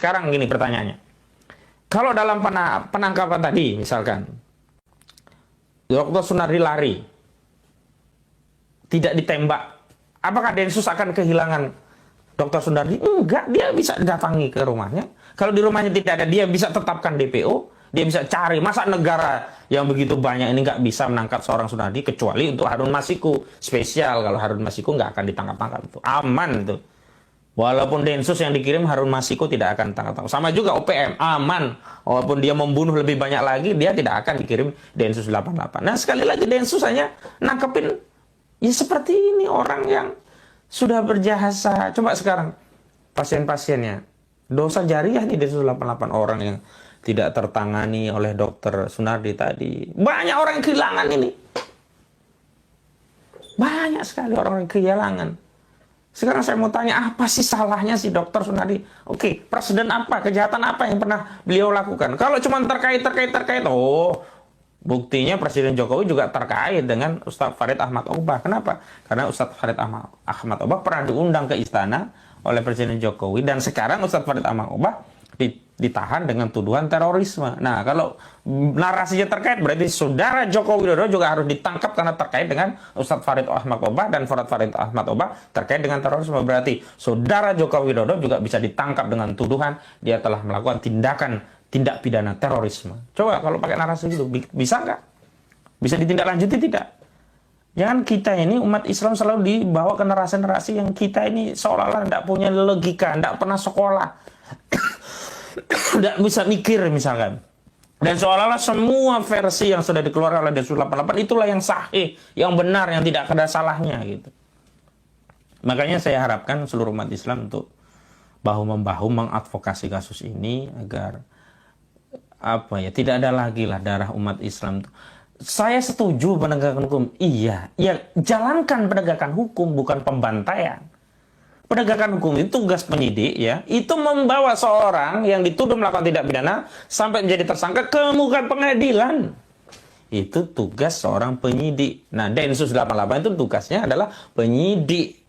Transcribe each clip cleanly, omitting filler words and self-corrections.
Sekarang gini pertanyaannya. Kalau dalam penangkapan tadi, misalkan, Dr. Sunardi lari, tidak ditembak, apakah Densus akan kehilangan Dr. Sunardi? Enggak, dia bisa datangi ke rumahnya. Kalau di rumahnya tidak ada, dia bisa tetapkan DPO, dia bisa cari. Masa negara yang begitu banyak ini nggak bisa menangkap seorang Sunardi, kecuali untuk Harun Masiku. Spesial, kalau Harun Masiku nggak akan ditangkap-tangkap. Itu aman itu. Walaupun Densus yang dikirim Harun Masiku tidak akan tangkap-tangkap. Sama juga OPM, aman. Walaupun dia membunuh lebih banyak lagi, dia tidak akan dikirim Densus 88. Nah, sekali lagi Densus hanya nangkepin, ya seperti ini, orang yang sudah berjasa. Coba sekarang, pasien-pasiennya. Dosa jariah nih Densus 88, orang yang tidak tertangani oleh Dr. Sunardi tadi. Banyak orang yang kehilangan ini. Banyak sekali orang yang kehilangan. Sekarang saya mau tanya, apa sih salahnya si Dr. Sunardi? Oke, presiden apa, kejahatan apa yang pernah beliau lakukan? Kalau cuma terkait, oh, buktinya Presiden Jokowi juga terkait dengan Ustadz Farid Ahmad Ogbah. Kenapa? Karena Ustadz Farid Ahmad Ogbah pernah diundang ke istana oleh Presiden Jokowi, dan sekarang Ustadz Farid Ahmad Ogbah ditahan dengan tuduhan terorisme. Nah, kalau narasinya terkait, berarti saudara Joko Widodo juga harus ditangkap karena terkait dengan Ustadz Farid Ahmad Ogbah, dan Farid Ahmad Ogbah terkait dengan terorisme. Berarti saudara Joko Widodo juga bisa ditangkap dengan tuduhan dia telah melakukan tindak pidana terorisme. Coba kalau pakai narasi itu, bisa nggak? Bisa ditindaklanjuti tidak? Jangan kita ini umat Islam selalu dibawa ke narasi-narasi yang kita ini seolah-olah tidak punya logika, tidak pernah sekolah, tidak bisa mikir misalkan. Dan seolah-olah semua versi yang sudah dikeluarkan oleh Densus 88 itulah yang sahih, yang benar, yang tidak ada salahnya gitu. Makanya saya harapkan seluruh umat Islam untuk bahu-membahu mengadvokasi kasus ini agar tidak ada lagi lah darah umat Islam. Saya setuju penegakan hukum. Iya, jalankan penegakan hukum, bukan pembantaian. Penegakan hukum itu tugas penyidik, ya, itu membawa seorang yang dituduh melakukan tindak pidana sampai menjadi tersangka ke muka pengadilan. Itu tugas seorang penyidik. Nah, Densus 88 itu tugasnya adalah penyidik.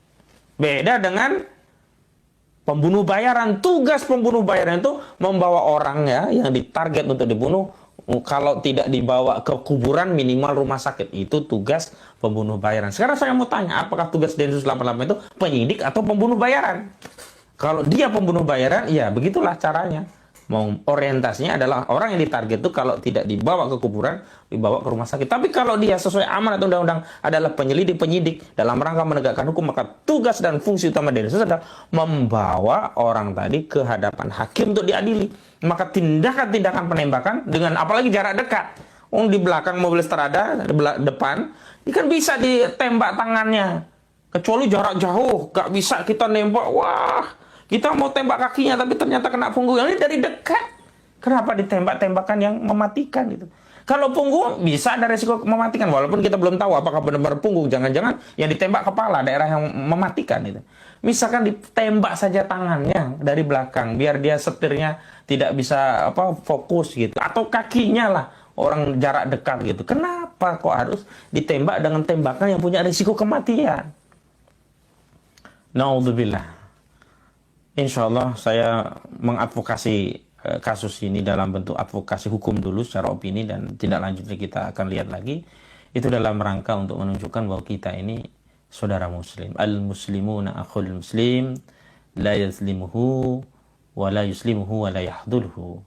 Beda dengan pembunuh bayaran. Tugas pembunuh bayaran itu membawa orang, ya, yang ditarget untuk dibunuh, kalau tidak dibawa ke kuburan minimal rumah sakit. Itu tugas pembunuh bayaran. Sekarang saya mau tanya, apakah tugas Densus 88 itu penyidik atau pembunuh bayaran? Kalau dia pembunuh bayaran, ya begitulah caranya. Orientasinya adalah orang yang ditarget itu kalau tidak dibawa ke kuburan, dibawa ke rumah sakit. Tapi kalau dia sesuai amanat undang-undang adalah penyidik dalam rangka menegakkan hukum, maka tugas dan fungsi utama Densus adalah membawa orang tadi ke hadapan hakim untuk diadili. Maka tindakan-tindakan penembakan dengan apalagi jarak dekat, di belakang mobil strada, di depan, ini kan bisa ditembak tangannya. Kecuali jarak jauh, gak bisa kita nembak. Wah, kita mau tembak kakinya tapi ternyata kena punggung. Ini dari dekat. Kenapa ditembak-tembakan yang mematikan gitu? Kalau punggung bisa ada resiko mematikan, walaupun kita belum tahu apakah benar-benar punggung. Jangan-jangan yang ditembak kepala, daerah yang mematikan itu. Misalkan ditembak saja tangannya dari belakang, biar dia setirnya tidak bisa fokus gitu, atau kakinya lah, orang jarak dekat gitu. Kenapa kok harus ditembak dengan tembakan yang punya risiko kematian? Naudzubillah. Insya Allah saya mengadvokasi kasus ini dalam bentuk advokasi hukum dulu secara opini, dan tindak lanjutnya kita akan lihat lagi. Itu dalam rangka untuk menunjukkan bahwa kita ini saudara muslim. Al-muslimuna akhul muslim, la yazlimuhu wa la yuslimuhu wa la yahdulhu.